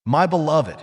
My beloved,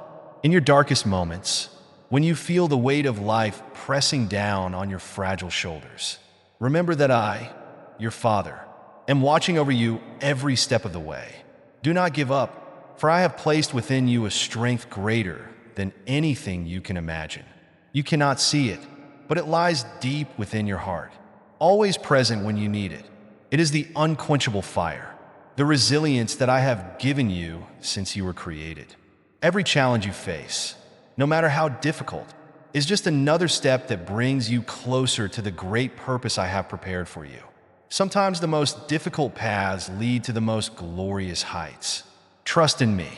in your darkest moments, when you feel the weight of life pressing down on your fragile shoulders, remember that I, your Father, am watching over you every step of the way. Do not give up, for I have placed within you a strength greater than anything you can imagine. You cannot see it, but it lies deep within your heart, always present when you need it. It is the unquenchable fire, the resilience that I have given you since you were created. Every challenge you face, no matter how difficult, is just another step that brings you closer to the great purpose I have prepared for you. Sometimes the most difficult paths lead to the most glorious heights. Trust in me,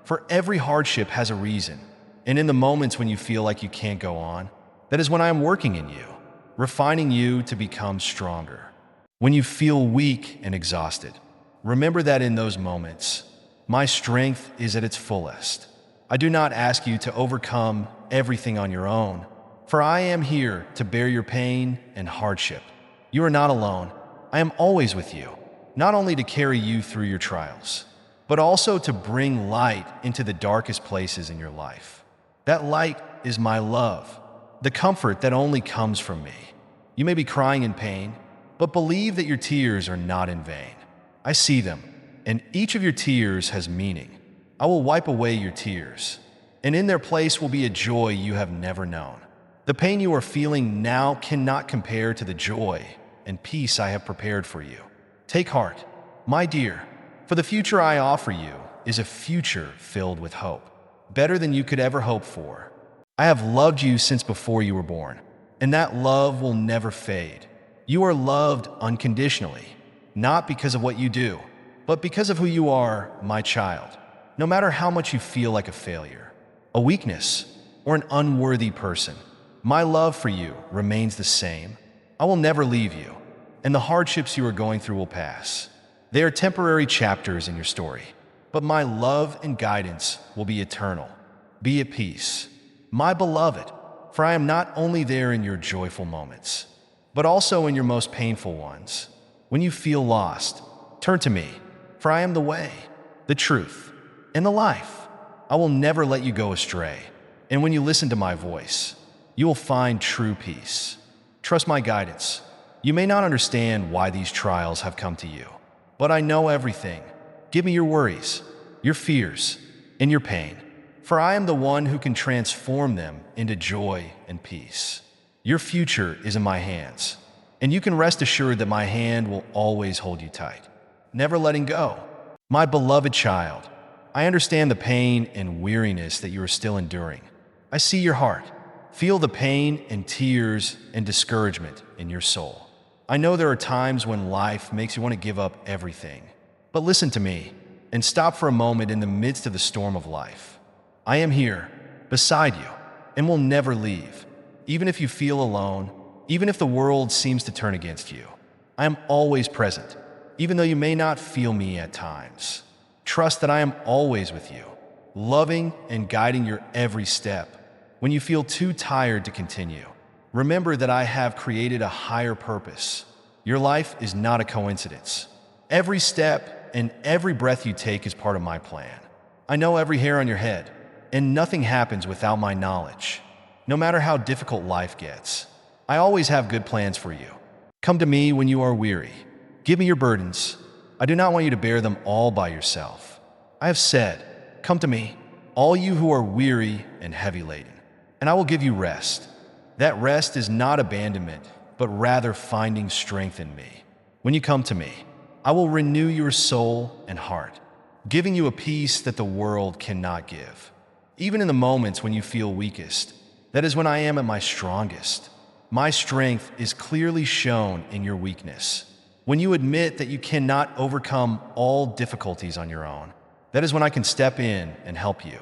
for every hardship has a reason, and in the moments when you feel like you can't go on, that is when I am working in you, refining you to become stronger. When you feel weak and exhausted, remember that in those moments, my strength is at its fullest. I do not ask you to overcome everything on your own, for I am here to bear your pain and hardship. You are not alone. I am always with you, not only to carry you through your trials, but also to bring light into the darkest places in your life. That light is my love, the comfort that only comes from me. You may be crying in pain, but believe that your tears are not in vain. I see them, and each of your tears has meaning. I will wipe away your tears, and in their place will be a joy you have never known. The pain you are feeling now cannot compare to the joy and peace I have prepared for you. Take heart, my dear, for the future I offer you is a future filled with hope, better than you could ever hope for. I have loved you since before you were born, and that love will never fade. You are loved unconditionally, not because of what you do, but because of who you are, my child. No matter how much you feel like a failure, a weakness, or an unworthy person, my love for you remains the same. I will never leave you, and the hardships you are going through will pass. They are temporary chapters in your story, but my love and guidance will be eternal. Be at peace, my beloved, for I am not only there in your joyful moments, but also in your most painful ones. When you feel lost, turn to me, for I am the way, the truth, and the life. I will never let you go astray, and when you listen to my voice, you will find true peace. Trust my guidance. You may not understand why these trials have come to you, but I know everything. Give me your worries, your fears, and your pain, for I am the one who can transform them into joy and peace. Your future is in my hands, and you can rest assured that my hand will always hold you tight, never letting go. My beloved child, I understand the pain and weariness that you are still enduring. I see your heart, feel the pain and tears and discouragement in your soul. I know there are times when life makes you want to give up everything, but listen to me and stop for a moment in the midst of the storm of life. I am here, beside you, and will never leave. Even if you feel alone, even if the world seems to turn against you, I am always present, even though you may not feel me at times. Trust that I am always with you, loving and guiding your every step. When you feel too tired to continue, remember that I have created a higher purpose. Your life is not a coincidence. Every step and every breath you take is part of my plan. I know every hair on your head, and nothing happens without my knowledge. No matter how difficult life gets, I always have good plans for you. Come to me when you are weary. Give me your burdens. I do not want you to bear them all by yourself. I have said, come to me, all you who are weary and heavy laden, and I will give you rest. That rest is not abandonment, but rather finding strength in me. When you come to me, I will renew your soul and heart, giving you a peace that the world cannot give. Even in the moments when you feel weakest, that is when I am at my strongest. My strength is clearly shown in your weakness. When you admit that you cannot overcome all difficulties on your own, that is when I can step in and help you.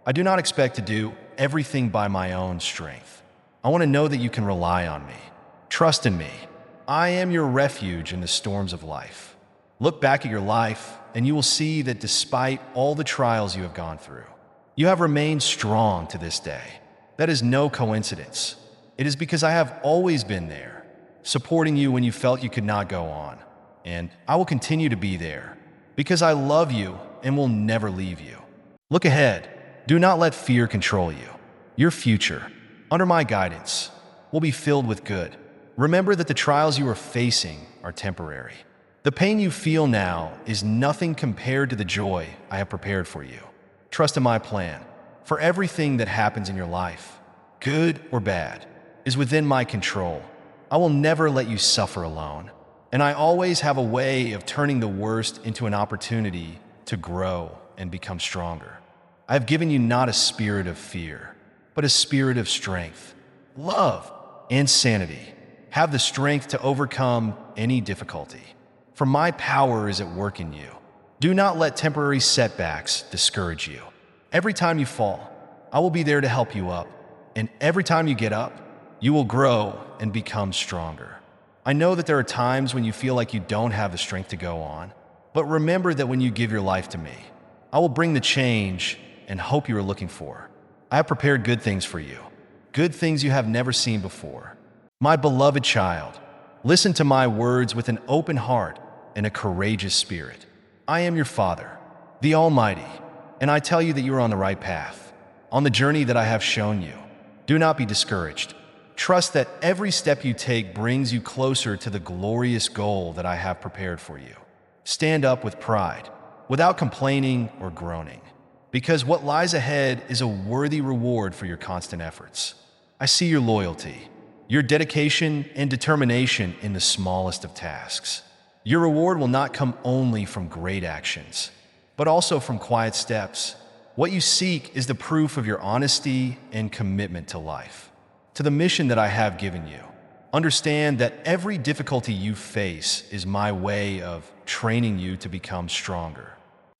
I do not expect to do everything by my own strength. I want to know that you can rely on me. Trust in me. I am your refuge in the storms of life. Look back at your life, and you will see that despite all the trials you have gone through, you have remained strong to this day. That is no coincidence. It is because I have always been there, supporting you when you felt you could not go on. And I will continue to be there, because I love you and will never leave you. Look ahead. Do not let fear control you. Your future, under my guidance, will be filled with good. Remember that the trials you are facing are temporary. The pain you feel now is nothing compared to the joy I have prepared for you. Trust in my plan, for everything that happens in your life, good or bad, is within my control. I will never let you suffer alone, and I always have a way of turning the worst into an opportunity to grow and become stronger. I have given you not a spirit of fear, but a spirit of strength, love, and sanity. Have the strength to overcome any difficulty, for my power is at work in you. Do not let temporary setbacks discourage you. Every time you fall, I will be there to help you up, and every time you get up, you will grow and become stronger. I know that there are times when you feel like you don't have the strength to go on, but remember that when you give your life to me, I will bring the change and hope you are looking for. I have prepared good things for you, good things you have never seen before. My beloved child, listen to my words with an open heart and a courageous spirit. I am your Father, the Almighty, and I tell you that you are on the right path, on the journey that I have shown you. Do not be discouraged. Trust that every step you take brings you closer to the glorious goal that I have prepared for you. Stand up with pride, without complaining or groaning, because what lies ahead is a worthy reward for your constant efforts. I see your loyalty, your dedication and determination in the smallest of tasks. Your reward will not come only from great actions, but also from quiet steps. What you seek is the proof of your honesty and commitment to life, to the mission that I have given you. Understand that every difficulty you face is my way of training you to become stronger.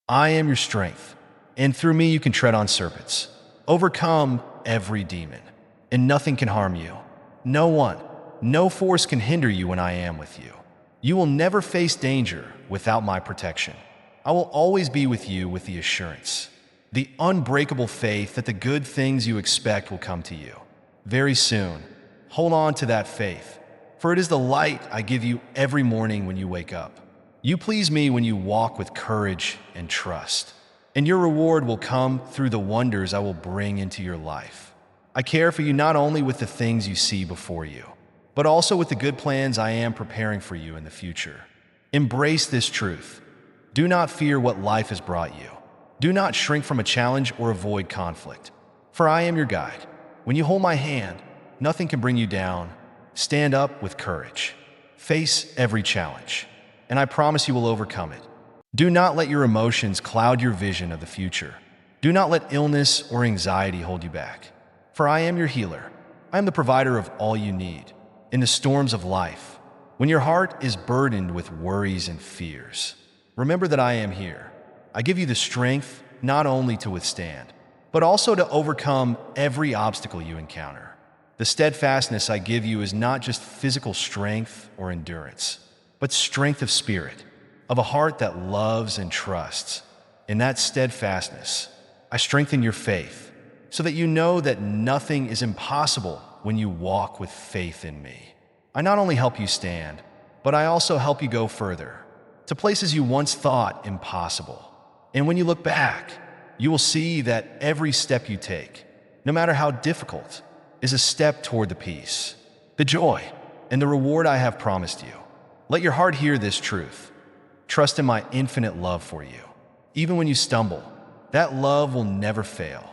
I am your strength, and through me you can tread on serpents, overcome every demon, and nothing can harm you. No one, no force can hinder you when I am with you. You will never face danger without my protection. I will always be with you with the assurance, the unbreakable faith that the good things you expect will come to you. Very soon, hold on to that faith, for it is the light I give you every morning when you wake up. You please me when you walk with courage and trust, and your reward will come through the wonders I will bring into your life. I care for you not only with the things you see before you, but also with the good plans I am preparing for you in the future. Embrace this truth. Do not fear what life has brought you. Do not shrink from a challenge or avoid conflict, for I am your guide. When you hold my hand, nothing can bring you down. Stand up with courage. Face every challenge, and I promise you will overcome it. Do not let your emotions cloud your vision of the future. Do not let illness or anxiety hold you back, for I am your healer. I am the provider of all you need. In the storms of life, when your heart is burdened with worries and fears, remember that I am here. I give you the strength not only to withstand, but also to overcome every obstacle you encounter. The steadfastness I give you is not just physical strength or endurance, but strength of spirit, of a heart that loves and trusts. In that steadfastness, I strengthen your faith, so that you know that nothing is impossible when you walk with faith in me. I not only help you stand, but I also help you go further, to places you once thought impossible. And when you look back, you will see that every step you take, no matter how difficult, is a step toward the peace, the joy, and the reward I have promised you. Let your heart hear this truth. Trust in my infinite love for you. Even when you stumble, that love will never fail.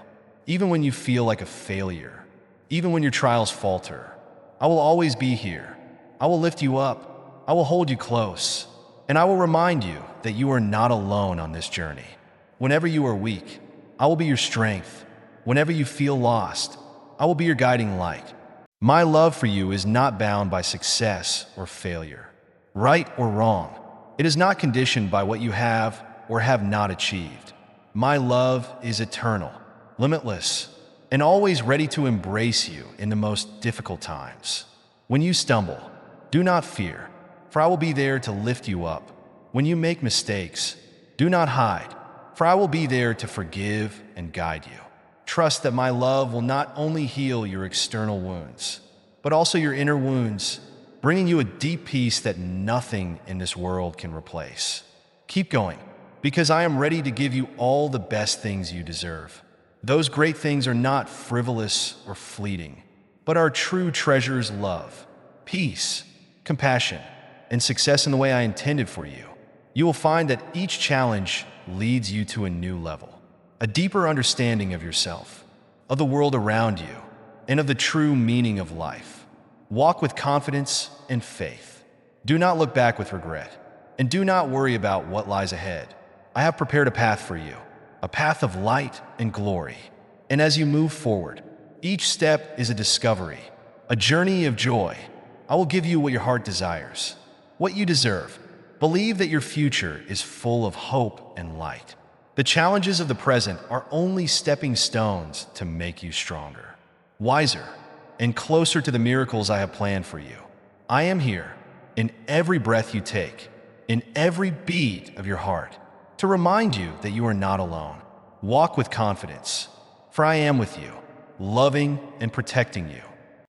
Even when you feel like a failure, even when your trials falter, I will always be here. I will lift you up. I will hold you close. And I will remind you that you are not alone on this journey. Whenever you are weak, I will be your strength. Whenever you feel lost, I will be your guiding light. My love for you is not bound by success or failure, right or wrong. It is not conditioned by what you have or have not achieved. My love is eternal, limitless, and always ready to embrace you in the most difficult times. When you stumble, do not fear, for I will be there to lift you up. When you make mistakes, do not hide, for I will be there to forgive and guide you. Trust that my love will not only heal your external wounds, but also your inner wounds, bringing you a deep peace that nothing in this world can replace. Keep going, because I am ready to give you all the best things you deserve. Those great things are not frivolous or fleeting, but are true treasures: love, peace, compassion, and success in the way I intended for you. You will find that each challenge leads you to a new level, a deeper understanding of yourself, of the world around you, and of the true meaning of life. Walk with confidence and faith. Do not look back with regret, and do not worry about what lies ahead. I have prepared a path for you, a path of light and glory. And as you move forward, each step is a discovery, a journey of joy. I will give you what your heart desires, what you deserve. Believe that your future is full of hope and light. The challenges of the present are only stepping stones to make you stronger, wiser, and closer to the miracles I have planned for you. I am here, in every breath you take, in every beat of your heart, to remind you that you are not alone. Walk with confidence, for I am with you, loving and protecting you.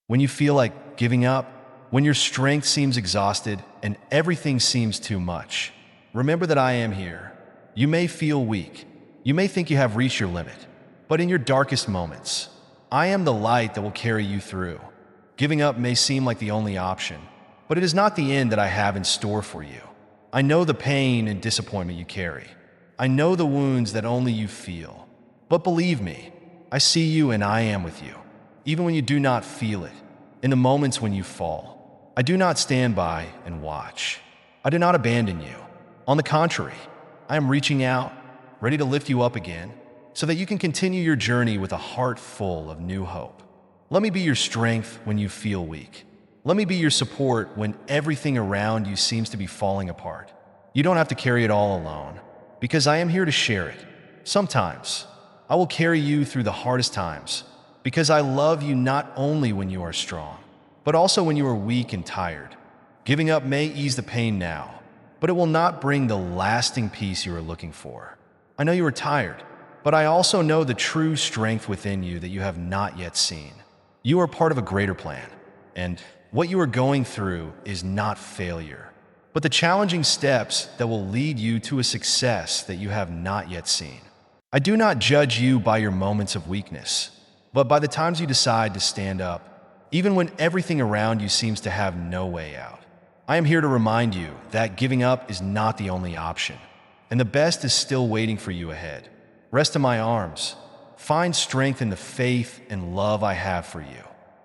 When you feel like giving up, when your strength seems exhausted and everything seems too much, remember that I am here. You may feel weak. You may think you have reached your limit. But in your darkest moments, I am the light that will carry you through. Giving up may seem like the only option, but it is not the end that I have in store for you. I know the pain and disappointment you carry. I know the wounds that only you feel. But believe me, I see you and I am with you, even when you do not feel it, in the moments when you fall. I do not stand by and watch. I do not abandon you. On the contrary, I am reaching out, ready to lift you up again, so that you can continue your journey with a heart full of new hope. Let me be your strength when you feel weak. Let me be your support when everything around you seems to be falling apart. You don't have to carry it all alone, because I am here to share it. Sometimes, I will carry you through the hardest times, because I love you not only when you are strong, but also when you are weak and tired. Giving up may ease the pain now, but it will not bring the lasting peace you are looking for. I know you are tired, but I also know the true strength within you that you have not yet seen. You are part of a greater plan, and what you are going through is not failure, but the challenging steps that will lead you to a success that you have not yet seen. I do not judge you by your moments of weakness, but by the times you decide to stand up, even when everything around you seems to have no way out. I am here to remind you that giving up is not the only option, and the best is still waiting for you ahead. Rest in my arms. Find strength in the faith and love I have for you.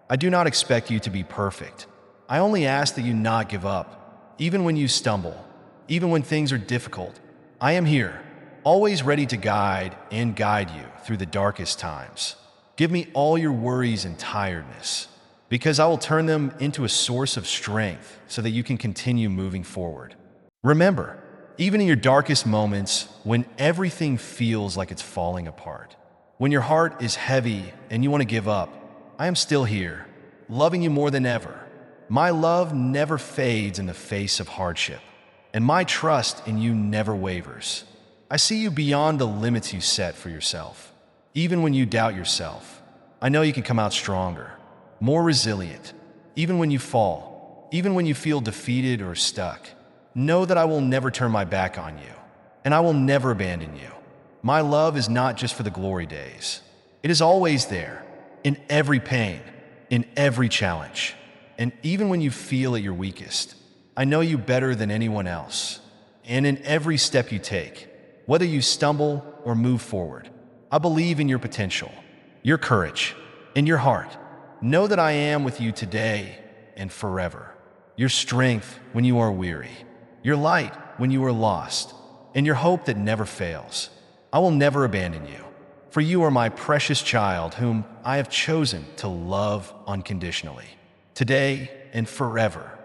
I do not expect you to be perfect. I only ask that you not give up, even when you stumble, even when things are difficult. I am here, always ready to guide you through the darkest times. Give me all your worries and tiredness, because I will turn them into a source of strength so that you can continue moving forward. Remember, even in your darkest moments, when everything feels like it's falling apart, when your heart is heavy and you want to give up, I am still here, loving you more than ever. My love never fades in the face of hardship, and my trust in you never wavers. I see you beyond the limits you set for yourself. Even when you doubt yourself, I know you can come out stronger, more resilient. Even when you fall, even when you feel defeated or stuck, know that I will never turn my back on you, and I will never abandon you. My love is not just for the glory days. It is always there, in every pain, in every challenge, and even when you feel at your weakest. I know you better than anyone else, and in every step you take, whether you stumble or move forward, I believe in your potential, your courage, and your heart. Know that I am with you today and forever. Your strength when you are weary, your light when you are lost, and your hope that never fails. I will never abandon you, for you are my precious child whom I have chosen to love unconditionally, today and forever.